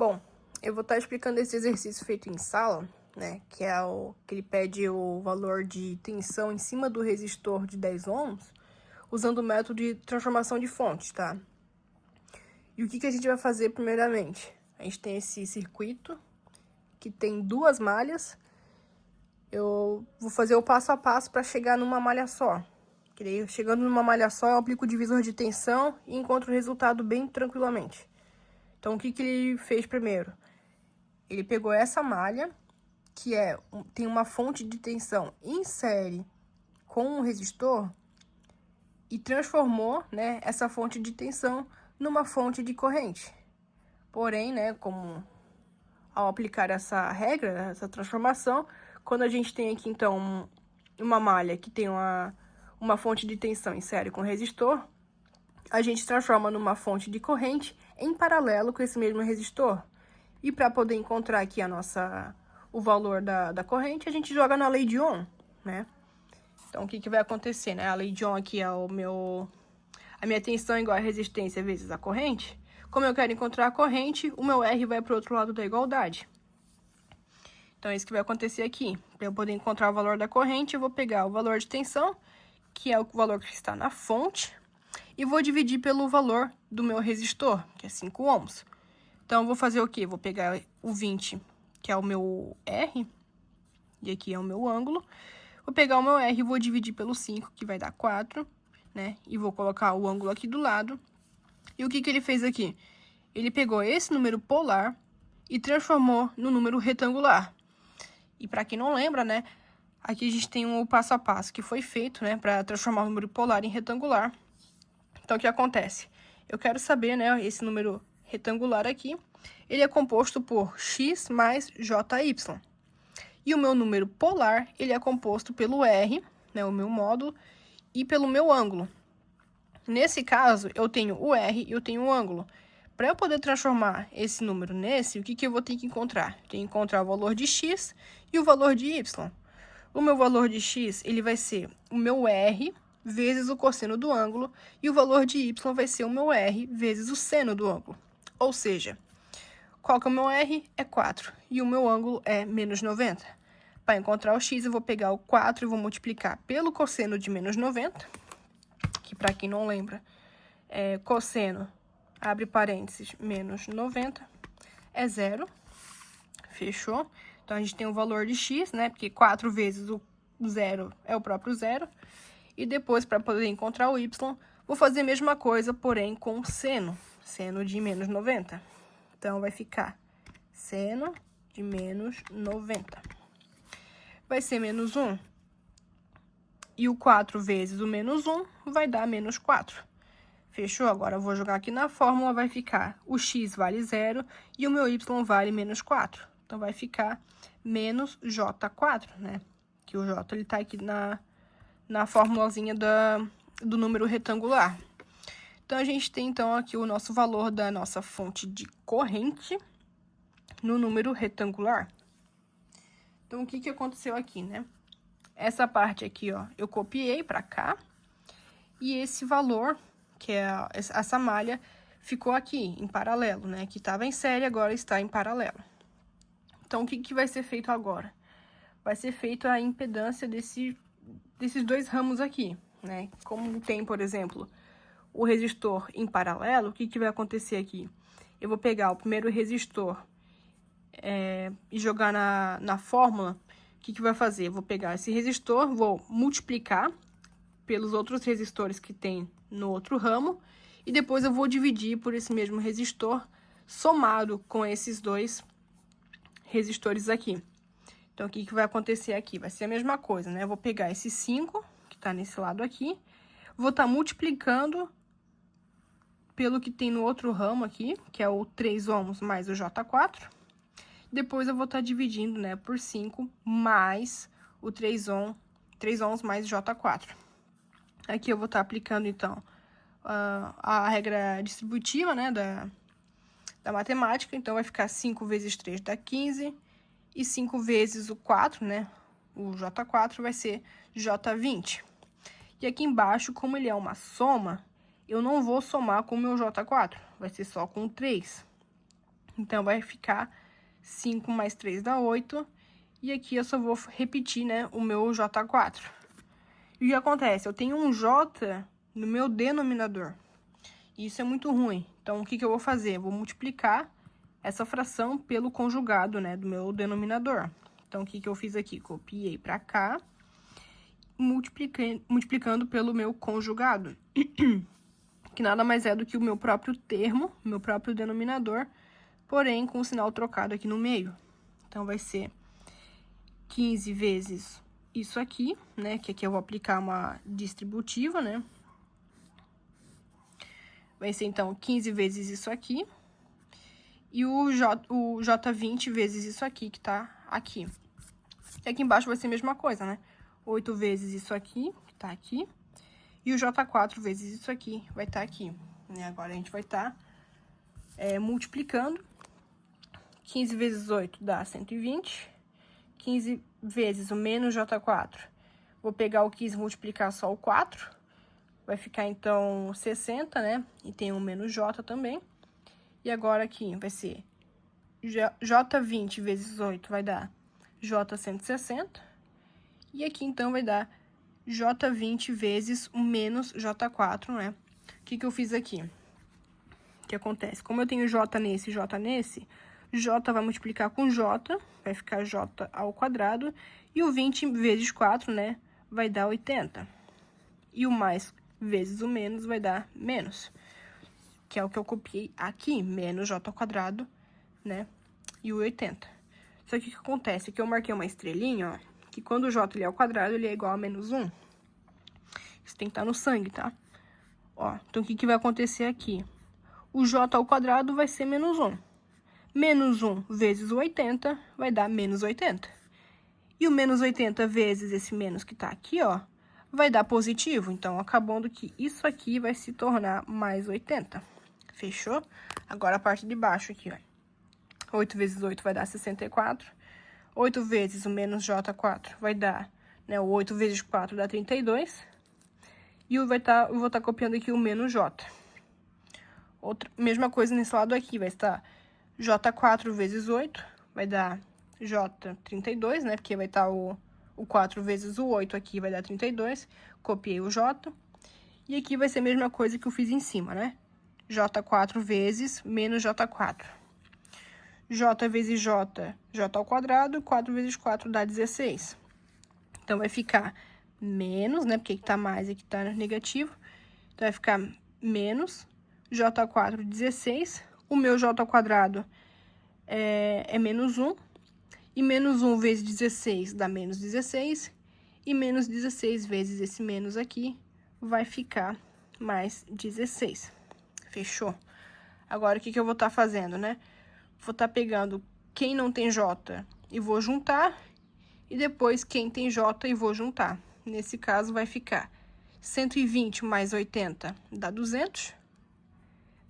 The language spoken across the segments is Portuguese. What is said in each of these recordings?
Bom, eu vou estar explicando esse exercício feito em sala, né? Que é o que ele pede o valor de tensão em cima do resistor de 10 ohms, usando o método de transformação de fonte, tá? E o que a gente vai fazer primeiramente? A gente tem esse circuito que tem duas malhas. Eu vou fazer o passo a passo para chegar numa malha só. Que daí, chegando numa malha só, eu aplico o divisor de tensão e encontro o resultado bem tranquilamente. Então, o que ele fez primeiro? Ele pegou essa malha, que tem uma fonte de tensão em série com um resistor, e transformou, né, essa fonte de tensão numa fonte de corrente. Porém, né, como ao aplicar essa regra, essa transformação, quando a gente tem aqui, então, uma malha que tem uma fonte de tensão em série com resistor, a gente transforma numa fonte de corrente em paralelo com esse mesmo resistor. E para poder encontrar aqui o valor da corrente, a gente joga na lei de Ohm, né? Então, o que vai acontecer, né? A lei de Ohm aqui é a minha tensão igual a resistência vezes a corrente. Como eu quero encontrar a corrente, o meu R vai para o outro lado da igualdade. Então, é isso que vai acontecer aqui. Para eu poder encontrar o valor da corrente, eu vou pegar o valor de tensão, que é o valor que está na fonte, e vou dividir pelo valor do meu resistor, que é 5 ohms. Então, eu vou fazer o quê? Vou pegar o 20, que é o meu R, e aqui é o meu ângulo. Vou pegar o meu R e vou dividir pelo 5, que vai dar 4, né? E vou colocar o ângulo aqui do lado. E o que ele fez aqui? Ele pegou esse número polar e transformou no número retangular. E para quem não lembra, né? Aqui a gente tem um passo a passo que foi feito, né? Para transformar o número polar em retangular. Então, o que acontece? Eu quero saber, né? Esse número retangular aqui, ele é composto por x mais jy. E o meu número polar, ele é composto pelo R, né? O meu módulo, e pelo meu ângulo. Nesse caso, eu tenho o R e eu tenho o ângulo. Para eu poder transformar esse número nesse, o que eu vou ter que encontrar? Eu tenho que encontrar o valor de x e o valor de y. O meu valor de x, ele vai ser o meu R vezes o cosseno do ângulo, e o valor de y vai ser o meu R vezes o seno do ângulo. Ou seja, qual que é o meu R? É 4, e o meu ângulo é menos 90. Para encontrar o x, eu vou pegar o 4 e vou multiplicar pelo cosseno de menos 90, que para quem não lembra, é cosseno, abre parênteses, menos 90, é 0. Fechou? Então, a gente tem o valor de x, né? Porque 4 vezes o 0 é o próprio 0. E depois, para poder encontrar o y, vou fazer a mesma coisa, porém com seno. Seno de menos 90. Então, vai ficar seno de menos 90. Vai ser menos 1. E o 4 vezes o menos 1 vai dar menos 4. Fechou? Agora, eu vou jogar aqui na fórmula, vai ficar o x vale 0 e o meu y vale menos 4. Então, vai ficar menos J4, né? Que o J, ele tá aqui na formulazinha do número retangular. Então, a gente tem, então, aqui o nosso valor da nossa fonte de corrente no número retangular. Então, o que aconteceu aqui, né? Essa parte aqui, ó, eu copiei para cá. E esse valor, que é essa malha, ficou aqui, em paralelo, né? Que estava em série, agora está em paralelo. Então, o que vai ser feito agora? Vai ser feito a impedância desses dois ramos aqui, né? Como tem, por exemplo, o resistor em paralelo, o que vai acontecer aqui? Eu vou pegar o primeiro resistor e jogar na fórmula. O que vai fazer? Eu vou pegar esse resistor, vou multiplicar pelos outros resistores que tem no outro ramo, e depois eu vou dividir por esse mesmo resistor, somado com esses dois resistores aqui. Então, o que vai acontecer aqui? Vai ser a mesma coisa, né? Eu vou pegar esse 5, que tá nesse lado aqui, vou estar multiplicando pelo que tem no outro ramo aqui, que é o 3 ohms mais o J4. Depois, eu vou estar dividindo, né, por 5 mais o 3 ohms mais J4. Aqui eu vou estar aplicando, então, a regra distributiva, né, da matemática. Então, vai ficar 5 vezes 3 dá 15, e 5 vezes o 4, né, o J4, vai ser J20. E aqui embaixo, como ele é uma soma, eu não vou somar com o meu J4, vai ser só com 3. Então, vai ficar 5 mais 3 dá 8. E aqui eu só vou repetir, né, o meu J4. E o que acontece? Eu tenho um J no meu denominador. Isso é muito ruim. Então, o que eu vou fazer? Eu vou multiplicar essa fração pelo conjugado, né, do meu denominador. Então, o que eu fiz aqui? Copiei para cá, multiplicando pelo meu conjugado, que nada mais é do que o meu próprio termo, meu próprio denominador, porém com o sinal trocado aqui no meio. Então, vai ser 15 vezes isso aqui, né, que aqui eu vou aplicar uma distributiva, né. Vai ser, então, 15 vezes isso aqui. E o J20 vezes isso aqui, que tá aqui. E aqui embaixo vai ser a mesma coisa, né? 8 vezes isso aqui, que tá aqui. E o J4 vezes isso aqui, vai estar aqui. Né? Agora, a gente vai estar multiplicando. 15 vezes 8 dá 120. 15 vezes o menos J4. Vou pegar o 15 e multiplicar só o 4. Vai ficar, então, 60, né? E tem o menos J também. E agora aqui vai ser J20 vezes 8 vai dar J160. E aqui, então, vai dar J20 vezes o menos J4, né? O que eu fiz aqui? O que acontece? Como eu tenho J nesse e J nesse, J vai multiplicar com J, vai ficar J ao quadrado. E o 20 vezes 4, né? Vai dar 80. E o mais vezes o menos vai dar menos, que é o que eu copiei aqui, menos J ao quadrado, né, e o 80. Só que o que acontece? Aqui eu marquei uma estrelinha, ó, que quando o J ele é ao quadrado, ele é igual a menos 1. Isso tem que estar no sangue, tá? Ó, então, o que vai acontecer aqui? O J ao quadrado vai ser menos 1. Menos 1 vezes o 80 vai dar menos 80. E o menos 80 vezes esse menos que tá aqui, ó, vai dar positivo. Então, acabando que isso aqui vai se tornar mais 80. Fechou? Agora, a parte de baixo aqui, ó. 8 vezes 8 vai dar 64. 8 vezes o menos J4 vai dar, né, o 8 vezes 4 dá 32. E eu vou estar copiando aqui o menos J. Mesma coisa nesse lado aqui, vai estar J4 vezes 8, vai dar J32, né, porque vai estar o 4 vezes o 8 aqui vai dar 32. Copiei o J. E aqui vai ser a mesma coisa que eu fiz em cima, né? J4 vezes menos J4. J vezes J, J ao quadrado, 4 vezes 4 dá 16. Então, vai ficar menos, né? Porque aqui tá mais e aqui tá negativo. Então, vai ficar menos J4, 16. O meu J ao quadrado é menos 1. E menos 1 vezes 16 dá menos 16. E menos 16 vezes esse menos aqui vai ficar mais 16. Fechou? Agora, o que eu vou estar fazendo, né? Vou estar pegando quem não tem J e vou juntar. E depois quem tem J e vou juntar. Nesse caso, vai ficar 120 mais 80 dá 200.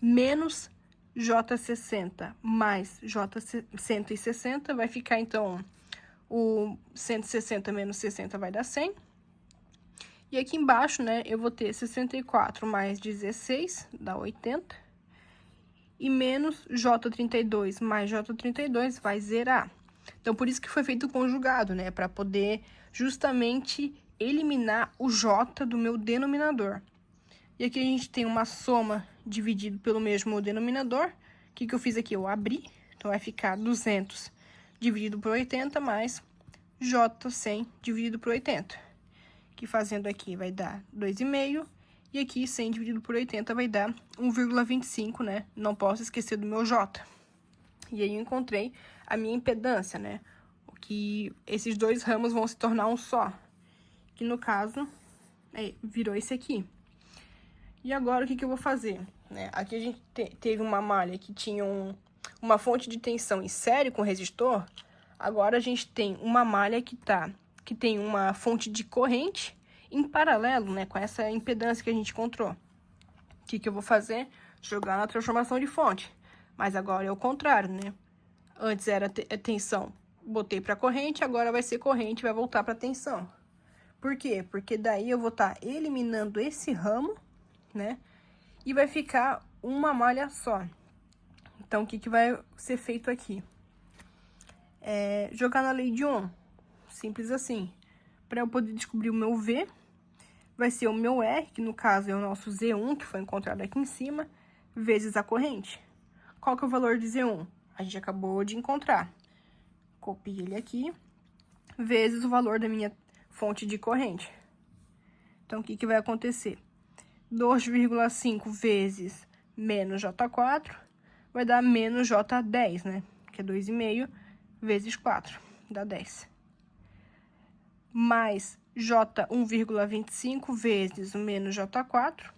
Menos J60 mais J160 vai ficar, então, o 160 menos 60 vai dar 100. E aqui embaixo, né, eu vou ter 64 mais 16, dá 80. E menos J32 mais J32 vai zerar. Então, por isso que foi feito o conjugado, né, para poder justamente eliminar o J do meu denominador. E aqui a gente tem uma soma dividido pelo mesmo denominador. O que eu fiz aqui? Eu abri, então vai ficar 200 dividido por 80 mais J100 dividido por 80. Que fazendo aqui vai dar 2,5. E aqui 100 dividido por 80 vai dar 1,25, né? Não posso esquecer do meu J. E aí eu encontrei a minha impedância, né? Que esses dois ramos vão se tornar um só. Que no caso, virou esse aqui. E agora, o que eu vou fazer? Né? Aqui a gente teve uma malha que tinha uma fonte de tensão em série com resistor. Agora, a gente tem uma malha que tem uma fonte de corrente em paralelo, né? Com essa impedância que a gente encontrou. O que eu vou fazer? Jogar na transformação de fonte. Mas agora é o contrário, né? Antes era tensão, botei para corrente, agora vai ser corrente, vai voltar para tensão. Por quê? Porque daí eu vou estar eliminando esse ramo, né? E vai ficar uma malha só. Então, o que vai ser feito aqui? Jogar na lei de Ohm. Simples assim. Para eu poder descobrir o meu V, vai ser o meu R, que no caso é o nosso Z1, que foi encontrado aqui em cima, vezes a corrente. Qual que é o valor de Z1? A gente acabou de encontrar. Copio ele aqui, vezes o valor da minha fonte de corrente. Então, o que vai acontecer? 2,5 vezes menos J4 vai dar menos J10, né? Que é 2,5 vezes 4, dá 10. Mais J 1,25 vezes o menos J4,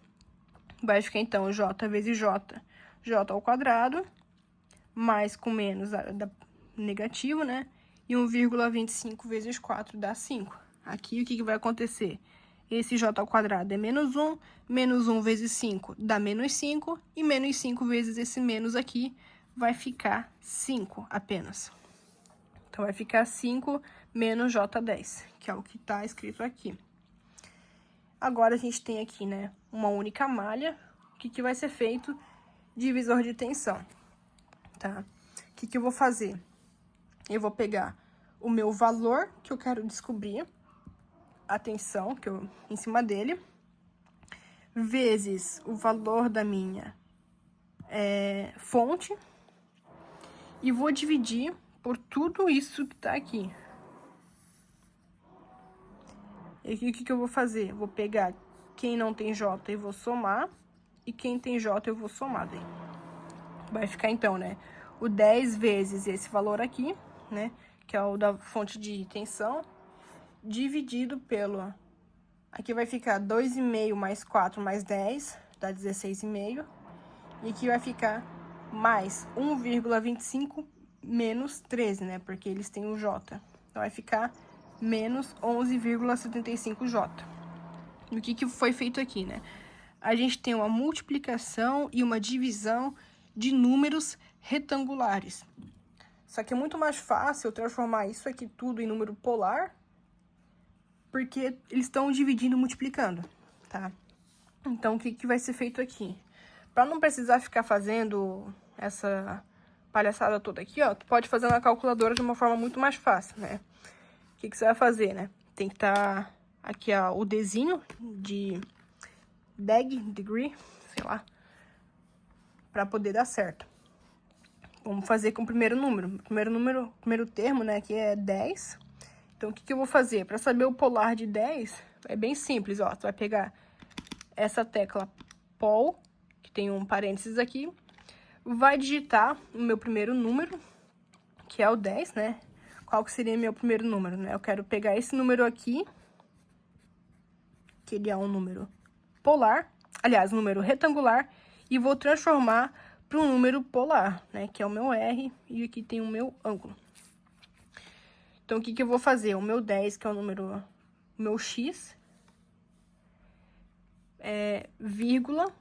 vai ficar, então, J vezes J, J ao quadrado, mais com menos dá negativo, né? E 1,25 vezes 4 dá 5. Aqui, o que vai acontecer? Esse J ao quadrado é menos 1 vezes 5 dá menos 5, e menos 5 vezes esse menos aqui vai ficar 5 apenas. Então, vai ficar 5 menos J10, que é o que está escrito aqui. Agora, a gente tem aqui, né, uma única malha. O que vai ser feito? Divisor de tensão, tá? O que eu vou fazer? Eu vou pegar o meu valor que eu quero descobrir, a tensão que eu em cima dele, vezes o valor da minha fonte, e vou dividir por tudo isso que tá aqui. E aqui, o que eu vou fazer? Vou pegar quem não tem J e vou somar, e quem tem J eu vou somar daí. Vai ficar, então, né, o 10 vezes esse valor aqui, né, que é o da fonte de tensão, dividido pelo... Aqui vai ficar 2,5 mais 4 mais 10, dá 16,5. E aqui vai ficar mais 1,25 menos 13, né? Porque eles têm o J. Então, vai ficar menos 11,75 J. E o que foi feito aqui, né? A gente tem uma multiplicação e uma divisão de números retangulares. Só que é muito mais fácil eu transformar isso aqui tudo em número polar, porque eles estão dividindo e multiplicando, tá? Então, o que vai ser feito aqui? Para não precisar ficar fazendo essa palhaçada toda aqui, ó, tu pode fazer na calculadora de uma forma muito mais fácil, né? O que você vai fazer, né? Tem que estar aqui, ó, o Dzinho de degree, sei lá, para poder dar certo. Vamos fazer com o primeiro número. Primeiro termo, né, aqui é 10. Então, o que eu vou fazer? Para saber o polar de 10, é bem simples, ó. Tu vai pegar essa tecla pol, que tem um parênteses aqui, vai digitar o meu primeiro número, que é o 10, né? Qual que seria meu primeiro número, né? Eu quero pegar esse número aqui, que ele é um número polar, aliás, um número retangular, e vou transformar para um número polar, né? Que é o meu R, e aqui tem o meu ângulo. Então, o que eu vou fazer? O meu 10, que é o número, o meu X, vírgula,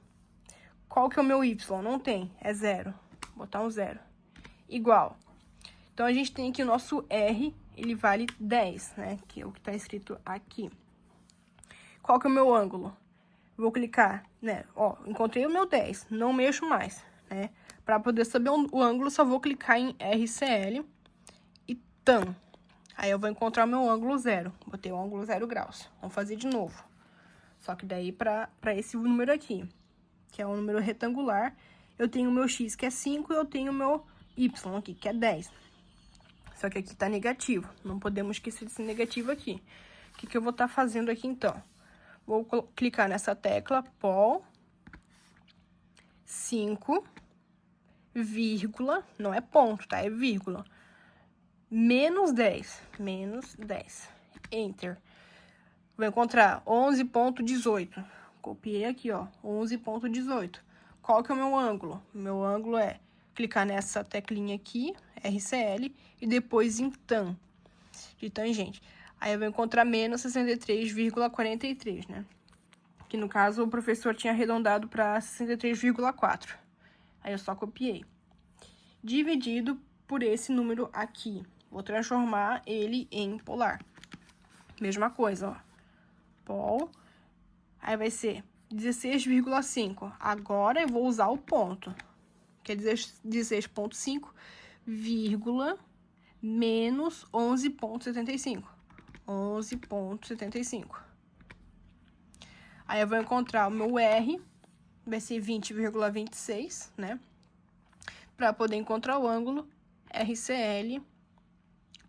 qual que é o meu Y? Não tem, é 0. Vou botar um 0. Igual. Então, a gente tem aqui o nosso R, ele vale 10, né? Que é o que tá escrito aqui. Qual que é o meu ângulo? Vou clicar, né? Ó, encontrei o meu 10, não mexo mais, né? Para poder saber o ângulo, só vou clicar em RCL e TAN. Aí, eu vou encontrar o meu ângulo 0. Botei o ângulo 0 graus. Vamos fazer de novo. Só que daí, para esse número aqui, que é um número retangular, eu tenho o meu X, que é 5, e eu tenho o meu Y aqui, que é 10. Só que aqui tá negativo. Não podemos esquecer desse negativo aqui. O que eu vou estar fazendo aqui, então? Vou clicar nessa tecla, pol, 5, vírgula, não é ponto, tá? É vírgula. Menos 10. Enter. Vou encontrar 11,18. Copiei aqui, ó, 11,18. Qual que é o meu ângulo? Meu ângulo é clicar nessa teclinha aqui, RCL, e depois em TAN, de tangente. Aí eu vou encontrar menos 63,43, né? Que no caso o professor tinha arredondado para 63,4. Aí eu só copiei. Dividido por esse número aqui. Vou transformar ele em polar. Mesma coisa, ó. Pol. Aí vai ser 16,5. Agora eu vou usar o ponto. que é 16,5, vírgula, menos 11,75. 11,75. Aí eu vou encontrar o meu R, vai ser 20,26, né? Para poder encontrar o ângulo RCL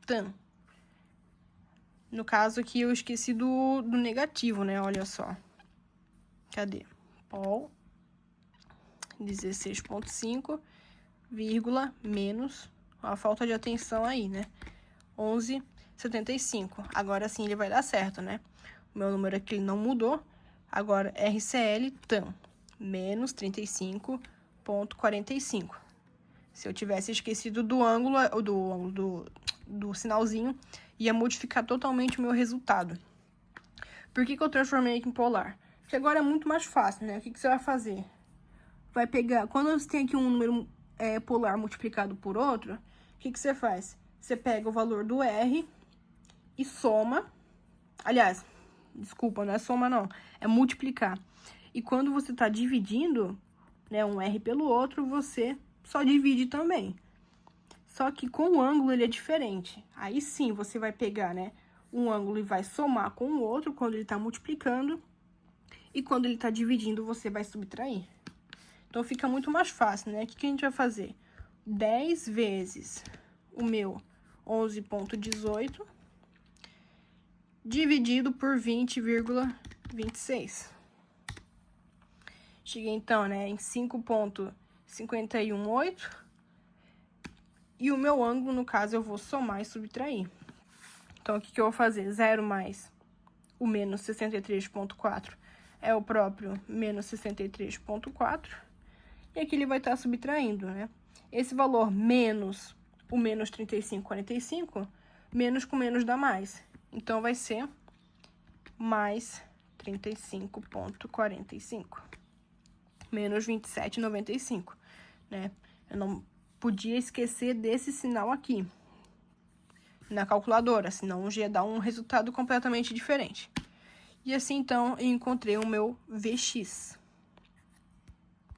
tan. No caso aqui eu esqueci do negativo, né? Olha só. Cadê? Pol 16,5, vírgula, menos, a falta de atenção aí, né? 11,75. Agora sim ele vai dar certo, né? O meu número aqui não mudou. Agora, RCL tan, menos 35,45. Se eu tivesse esquecido do ângulo, do sinalzinho, ia modificar totalmente o meu resultado. Por que eu transformei aqui em polar? Porque agora é muito mais fácil, né? O que você vai fazer? Vai pegar... Quando você tem aqui um número polar multiplicado por outro, o que você faz? Você pega o valor do R e soma. Aliás, desculpa, não é soma não, é multiplicar. E quando você está dividindo, né, um R pelo outro, você só divide também. Só que com o ângulo ele é diferente. Aí sim, você vai pegar, né, um ângulo e vai somar com o outro quando ele está multiplicando. E quando ele está dividindo, você vai subtrair. Então, fica muito mais fácil, né? O que a gente vai fazer? 10 vezes o meu 11,18 dividido por 20,26. Cheguei, então, né, em 5,518. E o meu ângulo, no caso, eu vou somar e subtrair. Então, o que eu vou fazer? 0 mais o menos 63,4 é o próprio menos 63,4. E aqui ele vai estar subtraindo, né? Esse valor menos o menos 35,45, menos com menos dá mais. Então, vai ser mais 35,45. Menos 27,95, né? Eu não podia esquecer desse sinal aqui na calculadora, senão já ia dar um resultado completamente diferente. E assim, então, eu encontrei o meu VX.